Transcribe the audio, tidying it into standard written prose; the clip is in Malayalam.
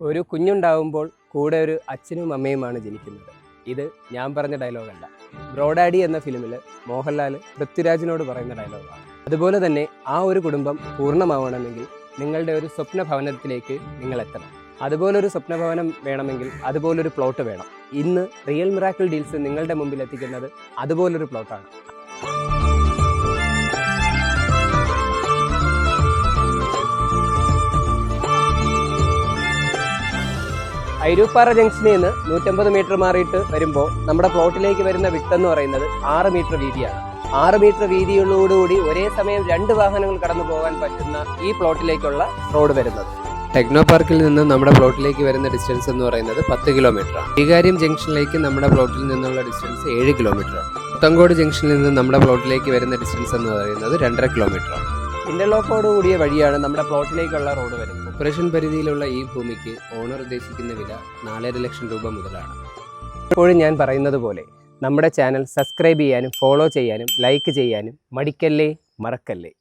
ഒരു കുഞ്ഞുണ്ടാവുമ്പോൾ കൂടെ ഒരു അച്ഛനും അമ്മയുമാണ് ജനിക്കുന്നത്. ഇത് ഞാൻ പറഞ്ഞ ഡയലോഗല്ല, ബ്രോഡാഡി എന്ന ഫിലിമിൽ മോഹൻലാൽ പൃഥ്വിരാജിനോട് പറയുന്ന ഡയലോഗാണ്. അതുപോലെ തന്നെ ആ ഒരു കുടുംബം പൂർണ്ണമാവണമെങ്കിൽ നിങ്ങളുടെ ഒരു സ്വപ്ന ഭവനത്തിലേക്ക് നിങ്ങൾ എത്തണം. അതുപോലൊരു സ്വപ്നഭവനം വേണമെങ്കിൽ അതുപോലൊരു പ്ലോട്ട് വേണം. ഇന്ന് റിയൽ മിറാക്കിൾ ഡീൽസ് നിങ്ങളുടെ മുമ്പിൽ എത്തിക്കുന്നത് അതുപോലൊരു പ്ലോട്ടാണ്. ഐരൂപ്പാറ ജംഗ്ഷനിൽ നിന്ന് 150 മീറ്റർ മാറിയിട്ട് വരുമ്പോൾ നമ്മുടെ പ്ലോട്ടിലേക്ക് വരുന്ന വിട്ട് എന്ന് പറയുന്നത് 6 മീറ്റർ വീതിയാണ്. 6 മീറ്റർ വീതിയോടുകൂടി ഒരേ സമയം 2 വാഹനങ്ങൾ കടന്നു പോകാൻ പറ്റുന്ന ഈ പ്ലോട്ടിലേക്കുള്ള റോഡ് വരുന്നത്. ടെക്നോ പാർക്കിൽ നിന്ന് നമ്മുടെ പ്ലോട്ടിലേക്ക് വരുന്ന ഡിസ്റ്റൻസ് എന്ന് പറയുന്നത് 10 കിലോമീറ്ററാണ്. ശ്രീകാര്യം ജംഗ്ഷനിലേക്ക് നമ്മുടെ പ്ലോട്ടിൽ നിന്നുള്ള ഡിസ്റ്റൻസ് 7 കിലോമീറ്ററാണ്. പുത്തങ്കോട് ജംഗ്ഷനിൽ നിന്ന് നമ്മുടെ പ്ലോട്ടിലേക്ക് വരുന്ന ഡിസ്റ്റൻസ് എന്ന് പറയുന്നത് 2.5 കിലോമീറ്ററാണ്. ഇന്റർലോക്കോട് കൂടിയ വഴിയാണ് നമ്മുടെ പ്ലോട്ടിലേക്കുള്ള റോഡ് വരുന്നത്. ഓപ്പറേഷൻ പരിധിയിലുള്ള ഈ ഭൂമിക്ക് ഓണർ ഉദ്ദേശിക്കുന്ന വില 4.5 ലക്ഷം രൂപ മുതലാണ്. എപ്പോഴും ഞാൻ പറയുന്നത് പോലെ നമ്മുടെ ചാനൽ സബ്സ്ക്രൈബ് ചെയ്യാനും ഫോളോ ചെയ്യാനും ലൈക്ക് ചെയ്യാനും മടിക്കല്ലേ, മറക്കല്ലേ.